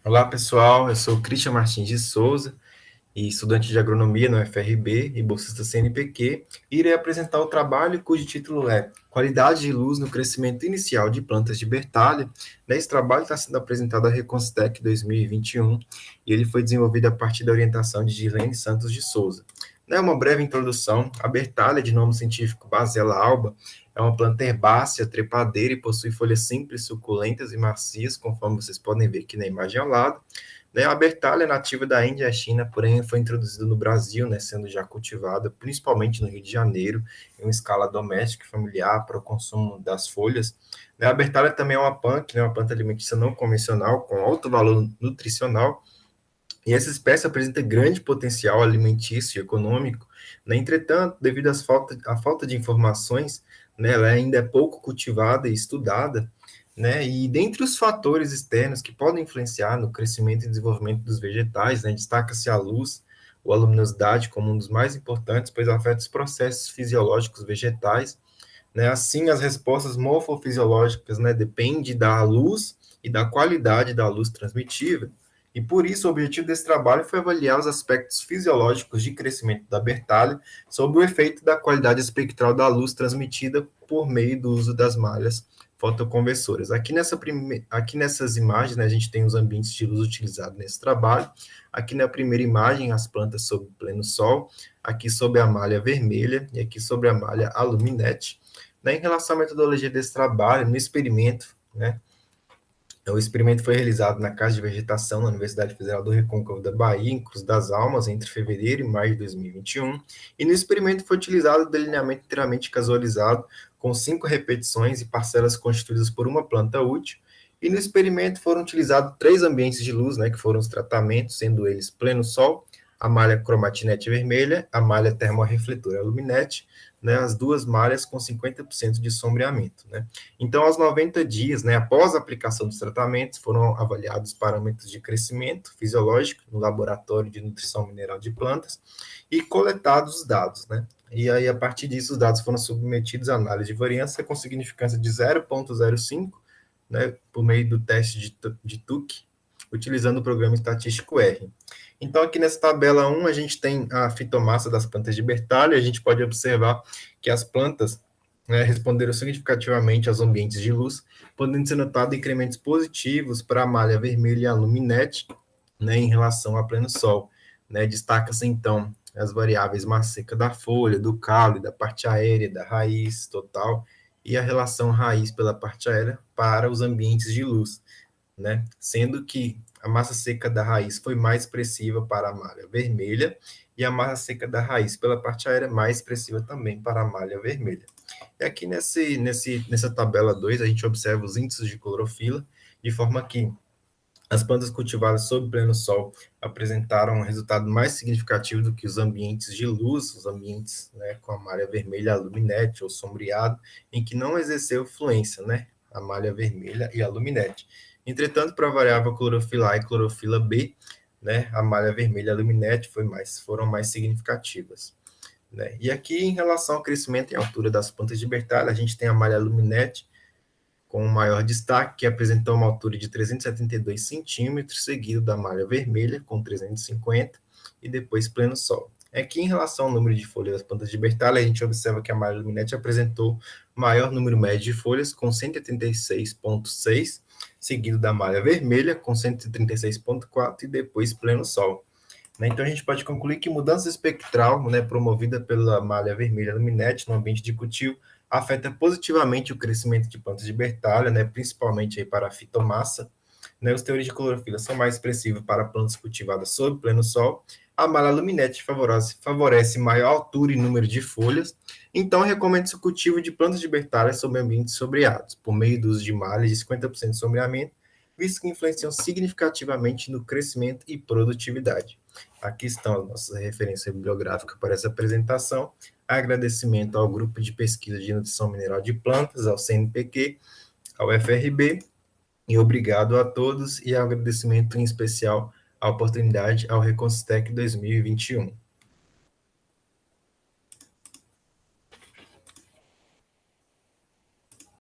Olá, pessoal. Eu sou Christian Martins de Souza, e estudante de agronomia no FRB e bolsista CNPq, e irei apresentar o trabalho cujo título é Qualidade de luz no crescimento inicial de plantas de bertalha. Esse trabalho está sendo apresentado à Reconstec 2021 e ele foi desenvolvido a partir da orientação de Girlene Santos de Souza. Uma breve introdução: a bertalha, de nome científico Basella alba, é uma planta herbácea, trepadeira e possui folhas simples, suculentas e macias, conforme vocês podem ver aqui na imagem ao lado. A bertalha é nativa da Índia e China, porém foi introduzida no Brasil, sendo já cultivada principalmente no Rio de Janeiro, em uma escala doméstica e familiar para o consumo das folhas. A bertalha também é uma punk, uma planta alimentícia não convencional, com alto valor nutricional, e essa espécie apresenta grande potencial alimentício e econômico. Entretanto, devido à falta de informações, ela ainda é pouco cultivada e estudada, e dentre os fatores externos que podem influenciar no crescimento e desenvolvimento dos vegetais, destaca-se a luz ou a luminosidade como um dos mais importantes, pois afeta os processos fisiológicos vegetais. Assim, as respostas morfofisiológicas, dependem da luz e da qualidade da luz transmitida. E por isso, o objetivo desse trabalho foi avaliar os aspectos fisiológicos de crescimento da bertalha sobre o efeito da qualidade espectral da luz transmitida por meio do uso das malhas fotoconversoras. Aqui nessas imagens, a gente tem os ambientes de luz utilizados nesse trabalho. Aqui na primeira imagem, as plantas sob pleno sol, aqui sob a malha vermelha e aqui sobre a malha aluminete. Em relação à metodologia desse trabalho, no experimento, o experimento foi realizado na Casa de Vegetação da Universidade Federal do Recôncavo da Bahia, em Cruz das Almas, entre fevereiro e maio de 2021. E no experimento foi utilizado o delineamento inteiramente casualizado, com 5 repetições e parcelas constituídas por uma planta útil. E no experimento foram utilizados 3 ambientes de luz, que foram os tratamentos, sendo eles pleno sol, a malha cromatinete vermelha, a malha termorrefletora luminete, as duas malhas com 50% de sombreamento. Então, aos 90 dias, após a aplicação dos tratamentos, foram avaliados parâmetros de crescimento fisiológico no laboratório de nutrição mineral de plantas e coletados os dados. E aí, a partir disso, os dados foram submetidos à análise de variância com significância de 0,05, por meio do teste de Tuck, utilizando o programa estatístico R. Então, aqui nessa tabela 1, a gente tem a fitomassa das plantas de bertalha, a gente pode observar que as plantas responderam significativamente aos ambientes de luz, podendo ser notado incrementos positivos para a malha vermelha e a luminete, em relação a pleno sol. Destaca-se, então, as variáveis massa seca da folha, do caule, da parte aérea, da raiz total, e a relação raiz pela parte aérea para os ambientes de luz, sendo que a massa seca da raiz foi mais expressiva para a malha vermelha e a massa seca da raiz pela parte aérea mais expressiva também para a malha vermelha. E aqui nessa tabela 2, a gente observa os índices de clorofila, de forma que as plantas cultivadas sob pleno sol apresentaram um resultado mais significativo do que os ambientes de luz, os ambientes com a malha vermelha, a luminete ou sombreado, em que não exerceu influência, a malha vermelha e a luminete. Entretanto, para a variável clorofila A e clorofila B, a malha vermelha e a luminete foram mais significativas. E aqui, em relação ao crescimento em altura das plantas de bertalha, a gente tem a malha luminete, com o maior destaque, que apresentou uma altura de 372 centímetros, seguido da malha vermelha, com 350, e depois pleno sol. Aqui, em relação ao número de folhas das plantas de bertalha, a gente observa que a malha luminete apresentou maior número médio de folhas, com 186,6, seguido da malha vermelha, com 136,4, e depois pleno sol. Então, a gente pode concluir que mudança espectral, promovida pela malha vermelha luminete no ambiente de cultivo, afeta positivamente o crescimento de plantas de bertalha, principalmente aí para a fitomassa. Os teores de clorofila são mais expressivos para plantas cultivadas sob pleno sol. A malha luminete favorece maior altura e número de folhas. Então, recomenda-se o cultivo de plantas de bertalha sob ambientes sombreados, por meio do uso de malhas de 50% de sombreamento, visto que influenciam significativamente no crescimento e produtividade. Aqui estão as nossas referências bibliográficas para essa apresentação. Agradecimento ao Grupo de Pesquisa de Nutrição Mineral de Plantas, ao CNPq, ao FRB, e obrigado a todos, e agradecimento em especial à oportunidade ao Reconstec 2021.